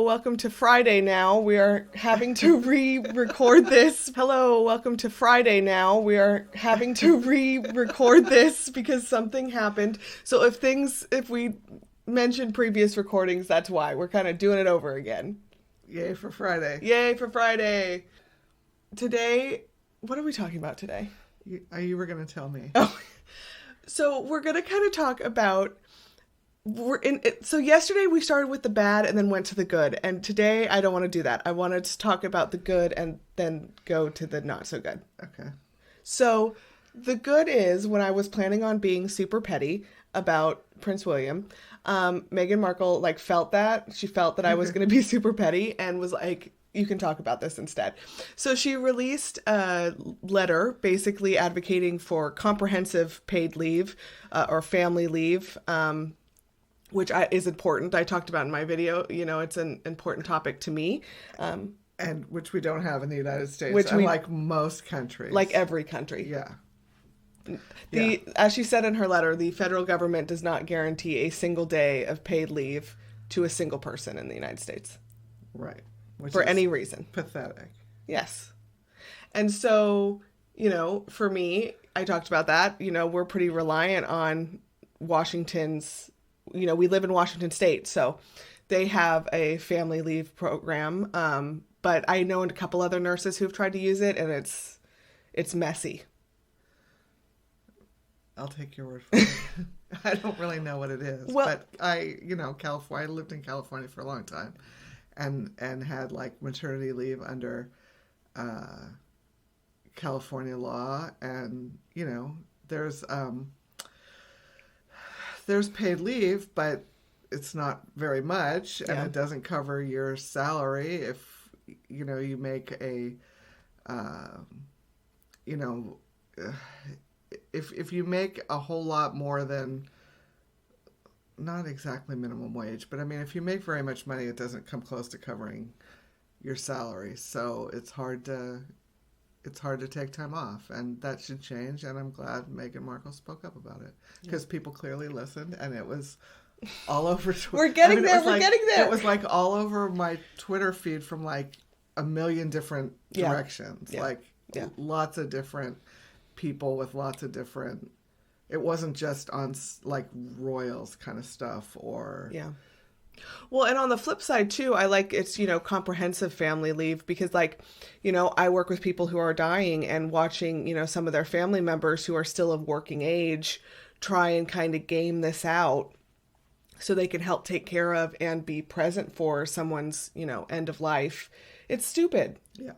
welcome to Friday now. We are having to re-record this. Hello, welcome to Friday now. We are having to re-record this because something happened. So if we mentioned previous recordings, that's why. We're kind of doing it over again. Yay for Friday. Yay for Friday. Today, what are we talking about today? You were going to tell me. Oh, so we're going to kind of talk about... So yesterday we started with the bad and then went to the good. And today I don't want to do that. I wanted to talk about the good and then go to the not so good. Okay. So the good is when I was planning on being super petty about Prince William, Meghan Markle felt that. She felt that I was going to be super petty and was like, you can talk about this instead. So she released a letter basically advocating for comprehensive paid leave or family leave, which is important. I talked about in my video. You know, it's an important topic to me. And which we don't have in the United States, unlike most countries. Like every country. Yeah. As she said in her letter, the federal government does not guarantee a single day of paid leave to a single person in the United States. Right. Which for is any reason. Pathetic. Yes. And so, for me, I talked about that. We're pretty reliant on Washington's... we live in Washington State, so they have a family leave program. But I know a couple other nurses who've tried to use it, and it's messy. I'll take your word for it. I don't really know what it is. Well, but California, I lived in California for a long time and had maternity leave under California law. And, there's paid leave, but it's not very much, and it doesn't cover your salary if you make if you make a whole lot more than, not exactly minimum wage, but if you make very much money, it doesn't come close to covering your salary. So it's hard to take time off, and that should change. And I'm glad Meghan Markle spoke up about it because people clearly listened, and it was all over Twitter. We're getting there. It was all over my Twitter feed from a million different directions. Lots of different people with lots of different. It wasn't just on royals kind of stuff or Well, and on the flip side, too, I like it's, comprehensive family leave because, I work with people who are dying and watching, some of their family members who are still of working age try and kind of game this out so they can help take care of and be present for someone's, end of life. It's stupid. Yeah.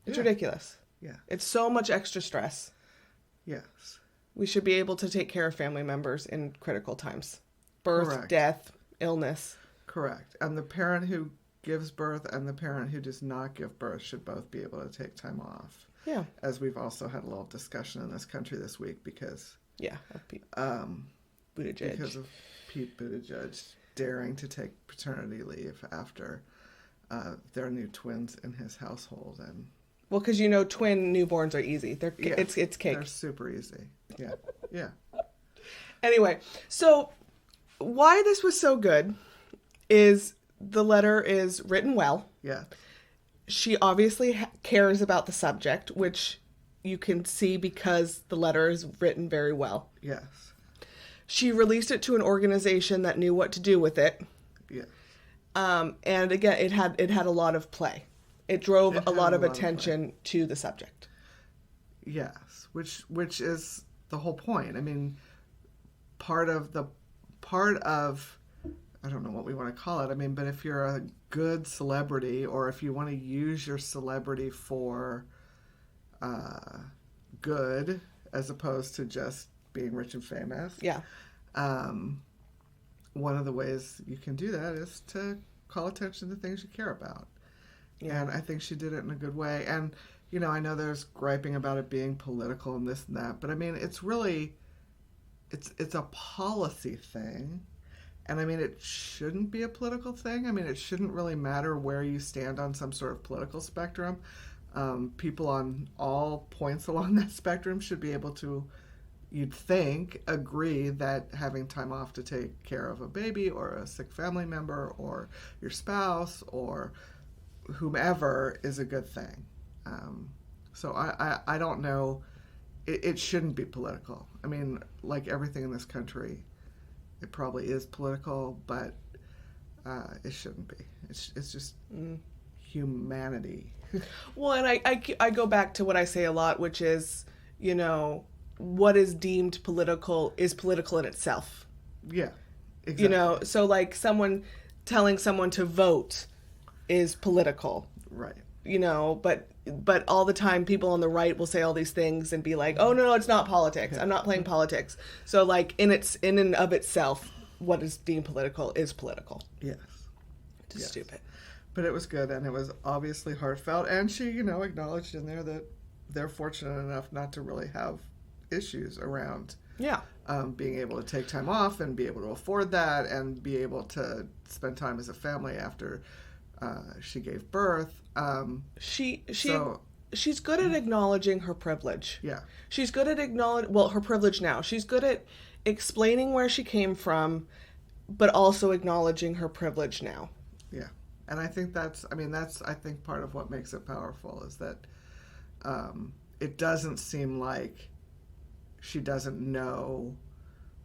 It's ridiculous. Yeah. It's so much extra stress. Yes. We should be able to take care of family members in critical times. Birth, Correct. Death, illness. Correct. And the parent who gives birth and the parent who does not give birth should both be able to take time off. Yeah. As we've also had a little discussion in this country this week because... Yeah. Buttigieg. Because of Pete Buttigieg daring to take paternity leave after there are new twins in his household. And well, because twin newborns are easy. It's cake. They're super easy. Yeah. Yeah. Anyway, so why this was so good is the letter is written well. Yeah. She obviously cares about the subject, which you can see because the letter is written very well. Yes. She released it to an organization that knew what to do with it. Yeah. And again, it had a lot of play. It drove a lot of attention to the subject. Yes, which is the whole point. Part of I don't know what we want to call it. But if you're a good celebrity, or if you want to use your celebrity for good as opposed to just being rich and famous. Yeah. One of the ways you can do that is to call attention to things you care about. Yeah. And I think she did it in a good way. And, I know there's griping about it being political and this and that, but it's really, it's a policy thing. And it shouldn't be a political thing. It shouldn't really matter where you stand on some sort of political spectrum. People on all points along that spectrum should be able to, you'd think, agree that having time off to take care of a baby or a sick family member or your spouse or whomever is a good thing. So I don't know. It shouldn't be political. I mean, like everything in this country, it probably is political, but it shouldn't be. It's just humanity. Well, and I go back to what I say a lot, which is, what is deemed political is political in itself. Yeah, exactly. So like someone telling someone to vote is political. Right. But all the time people on the right will say all these things and be like, oh, no, it's not politics. I'm not playing politics. So like in and of itself, what is deemed political is political. Yes. It's stupid. But it was good, and it was obviously heartfelt. And she, acknowledged in there that they're fortunate enough not to really have issues around being able to take time off and be able to afford that and be able to spend time as a family after she gave birth. She's good at acknowledging her privilege. Yeah. She's good at her privilege now. She's good at explaining where she came from, but also acknowledging her privilege now. Yeah. And I think that's I think part of what makes it powerful is that it doesn't seem like she doesn't know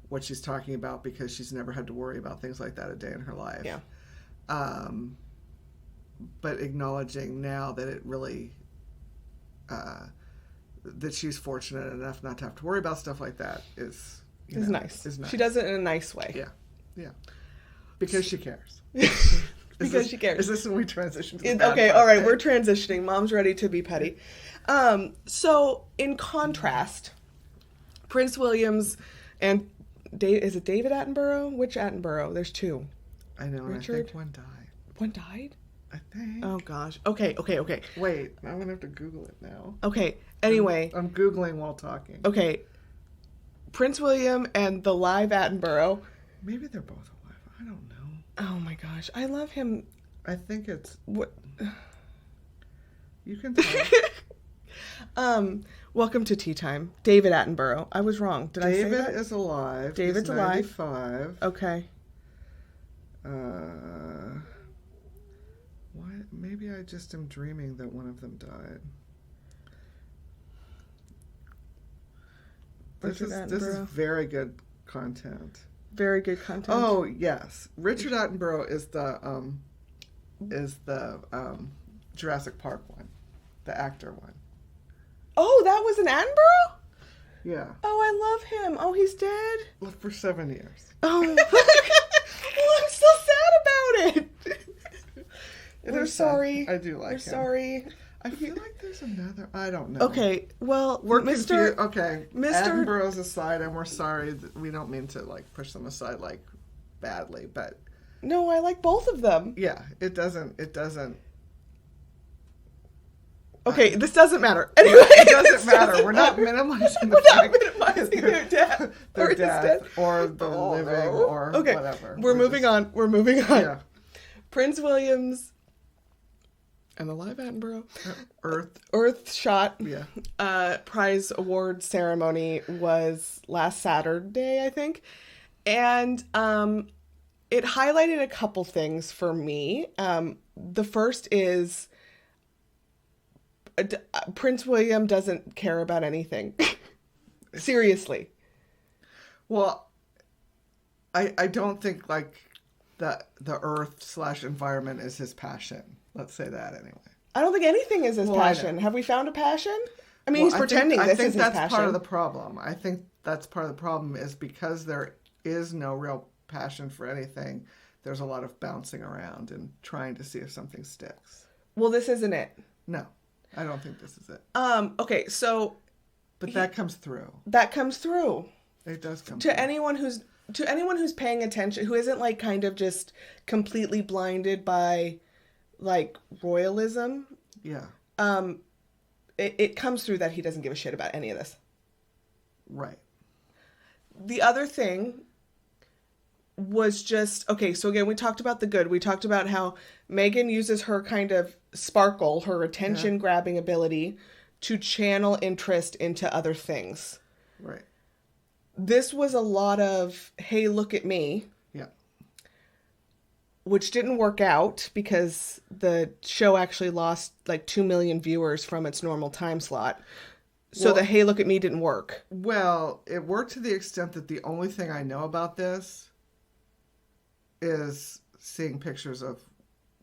what she's talking about because she's never had to worry about things like that a day in her life. Yeah. But acknowledging now that it really, that she's fortunate enough not to have to worry about stuff like that is nice. Is nice. She does it in a nice way. Yeah. Yeah. Because she cares. She cares. Is this when we transition to the okay, all right, we're transitioning. Mom's ready to be petty. So, in contrast, Prince William's and is it David Attenborough? Which Attenborough? There's two. I know, Richard? and I think one died. One died? I think. Oh, gosh. Okay. Wait, I'm going to have to Google it now. Okay, anyway. I'm Googling while talking. Okay. Prince William and the live Attenborough. Maybe they're both alive. I don't know. Oh my gosh, I love him. I think it's... What? You can tell. Welcome to Tea Time. David Attenborough. I was wrong. Did I say that? David is alive. David's He's 95. alive. Okay. Why? Maybe I just am dreaming that one of them died. This is very good content. Very good content. Oh yes, Richard Attenborough is the Jurassic Park one, the actor one. Oh, that was an Attenborough? Yeah. Oh, I love him. Oh, he's dead? Well, for 7 years. Oh. Well, I'm still sad about it. We're sorry. Sad. I do like We're him. Sorry. I feel like there's another. I don't know. Okay, well, We're Mr. confused. Okay, Mr. Attenborough's aside, and we're sorry. We don't mean to push them aside badly, but no, I like both of them. Yeah, it doesn't. Okay, this doesn't matter. Anyway, it doesn't matter. We're not minimizing the fact. We're not minimizing their death. Their death or the living or whatever. We're moving on. Yeah. Prince William's and the live Attenborough Earthshot. Yeah. Prize award ceremony was last Saturday, I think. And it highlighted a couple things for me. The first is Prince William doesn't care about anything. Seriously. Well, I don't think the earth/environment is his passion. Let's say that anyway. I don't think anything is his passion. Have we found a passion? I mean, he's pretending this is his passion. I think that's part of the problem. I think that's part of the problem is because there is no real passion for anything, there's a lot of bouncing around and trying to see if something sticks. Well, this isn't it. No, I don't think this is it. Okay, so... But that comes through. That comes through. It does come through. To anyone who's paying attention, who isn't kind of just completely blinded by royalism. Yeah. It comes through that he doesn't give a shit about any of this. Right. The other thing was just, okay, so again, we talked about the good. We talked about how Meghan uses her kind of sparkle, her attention-grabbing ability to channel interest into other things. Right. this was a lot of, hey, look at me, Yeah. which didn't work out because the show actually lost like 2 million viewers from its normal time slot. So Well, the hey, look at me didn't work. Well, it worked to the extent that the only thing I know about this is seeing pictures of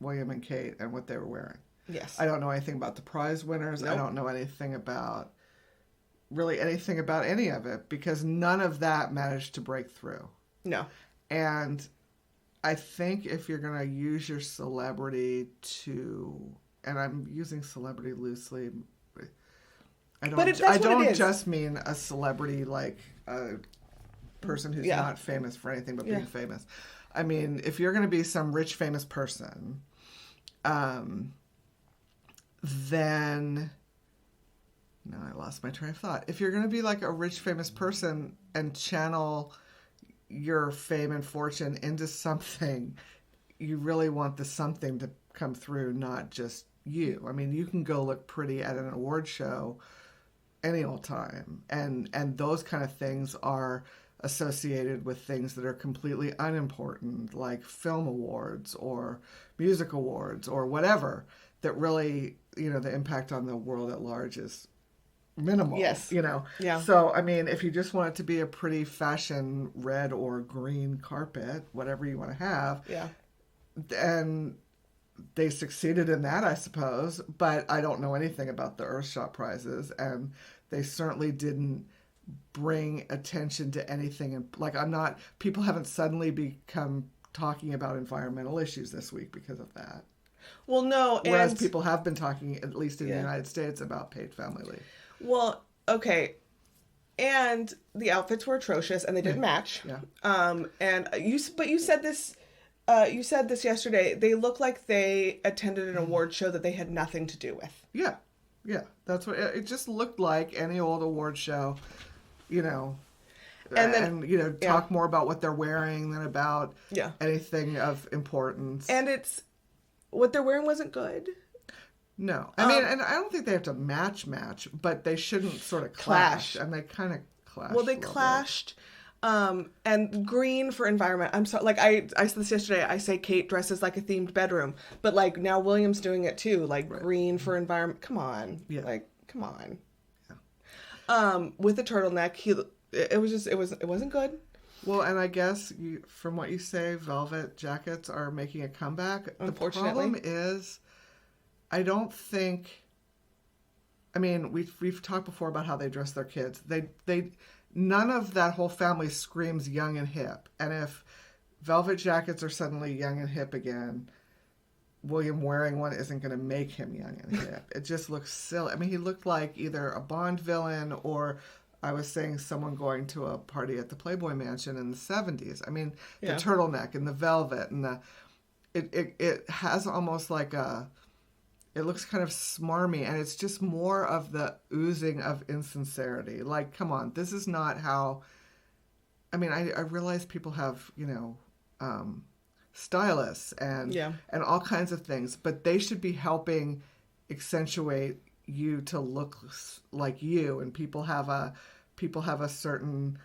William and Kate and what they were wearing. Yes. I don't know anything about the prize winners. Nope. I don't know really anything about any of it because none of that managed to break through. No. And I think if you're going to use your celebrity to, and I'm using celebrity loosely, I don't just mean a celebrity like a person who's not famous for anything but being famous. I mean, if you're going to be some rich, famous person, then... No, I lost my train of thought. If you're going to be like a rich, famous person and channel your fame and fortune into something, you really want the something to come through, not just you. I mean, you can go look pretty at an award show any old time. And those kind of things are associated with things that are completely unimportant, like film awards or music awards or whatever, that really, the impact on the world at large is minimal. Yes. Yeah. So, I mean, if you just want it to be a pretty fashion red or green carpet, whatever you want to have, then they succeeded in that, I suppose. But I don't know anything about the Earthshot prizes, and they certainly didn't bring attention to anything. And people haven't suddenly become talking about environmental issues this week because of that. Well, no. Whereas people have been talking, at least in the United States, about paid family leave. Well, okay. And the outfits were atrocious and they didn't match. Yeah. But you said this yesterday. They look like they attended an award show that they had nothing to do with. Yeah. Yeah. That's what it just looked like, any old award show, and talk more about what they're wearing than about anything of importance. And what they're wearing wasn't good. No. I mean, and I don't think they have to match, but they shouldn't sort of clash. And they kind of clashed. Well, they clashed. And green for environment. I'm sorry. Like, I said this yesterday. I say Kate dresses like a themed bedroom. But, like, now William's doing it, too. Like, green for environment. Come on. Yeah. Like, come on. Yeah. With the turtleneck, it wasn't good. Well, and I guess from what you say, velvet jackets are making a comeback. Unfortunately. The problem is, I don't think. I mean, we've talked before about how they dress their kids. They none of that whole family screams young and hip. And if velvet jackets are suddenly young and hip again, William wearing one isn't going to make him young and hip. It just looks silly. I mean, he looked like either a Bond villain or, I was saying, someone going to a party at the Playboy Mansion in the 70s. I mean, the turtleneck and the velvet and it has almost like it looks kind of smarmy, and it's just more of the oozing of insincerity. Like, come on, this is not how... I mean, I realize people have, stylists and all kinds of things, but they should be helping accentuate you to look like you, and people have a certain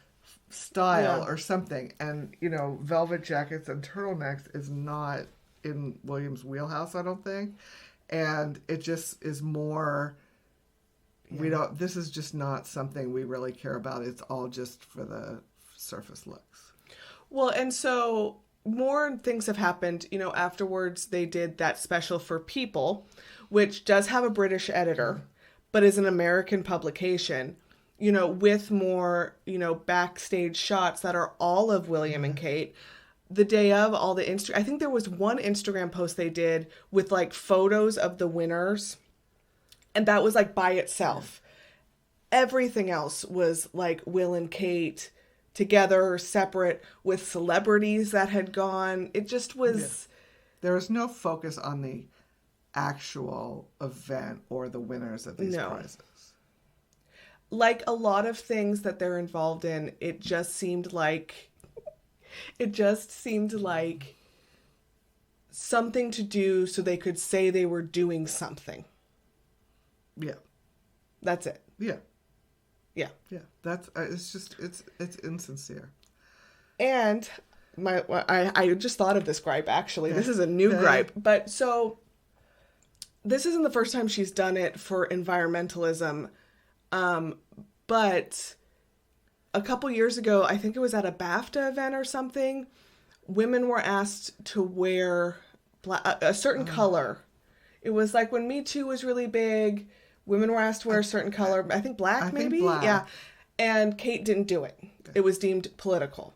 style or something. And, velvet jackets and turtlenecks is not in William's wheelhouse, I don't think. And it just is more, this is just not something we really care about. It's all just for the surface looks. Well, and so more things have happened. Afterwards they did that special for People, which does have a British editor, but is an American publication, with more, backstage shots that are all of William and Kate. The day of, all the I think there was one Instagram post they did with like photos of the winners, and that was like by itself. Everything else was like Will and Kate together, separate, with celebrities that had gone. It just was... There was no focus on the actual event or the winners of these prizes. Like a lot of things that they're involved in, it just seemed like something to do so they could say they were doing something. Yeah. That's it. Yeah. Yeah. Yeah, that's it's just it's insincere. And I just thought of this gripe, actually. This is a new Yeah. gripe. But so this isn't the first time she's done it for environmentalism. But a couple years ago, I think it was at a BAFTA event or something, women were asked to wear a certain color. It was like when Me Too was really big, women were asked to wear a certain color. I think black, maybe? Black. Yeah. And Kate didn't do it. It was deemed political.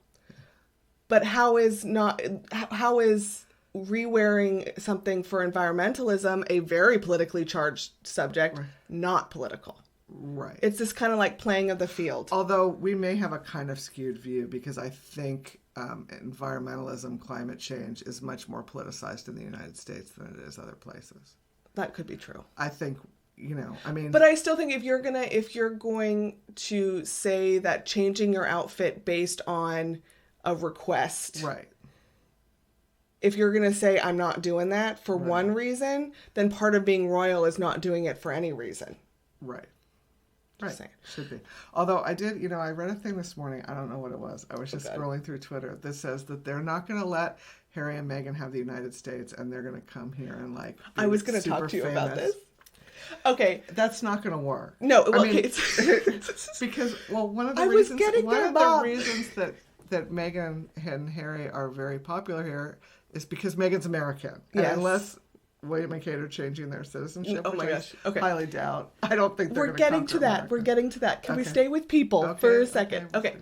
But how is re-wearing something for environmentalism, a very politically charged subject, not political? Right. It's this kind of like playing of the field. Although we may have a kind of skewed view, because I think environmentalism, climate change is much more politicized in the United States than it is other places. That could be true. I think, I mean... But I still think if you're going to say that changing your outfit based on a request... Right. If you're going to say, I'm not doing that for one reason, then part of being royal is not doing it for any reason. Right. Just Right. saying. Should be. Although I did, I read a thing this morning. I don't know what it was. I was just scrolling through Twitter that says that they're not going to let Harry and Meghan have the United States, and they're going to come here and like. I was going to talk to you about this. Okay. That's not going to work. No. I mean, Okay. because one of the reasons that Meghan and Harry are very popular here is because Meghan's American. And unless William and Kate are changing their citizenship, which I highly doubt. I don't think they're We're getting to that. We're getting to that. Can we stay with people for a second? Okay.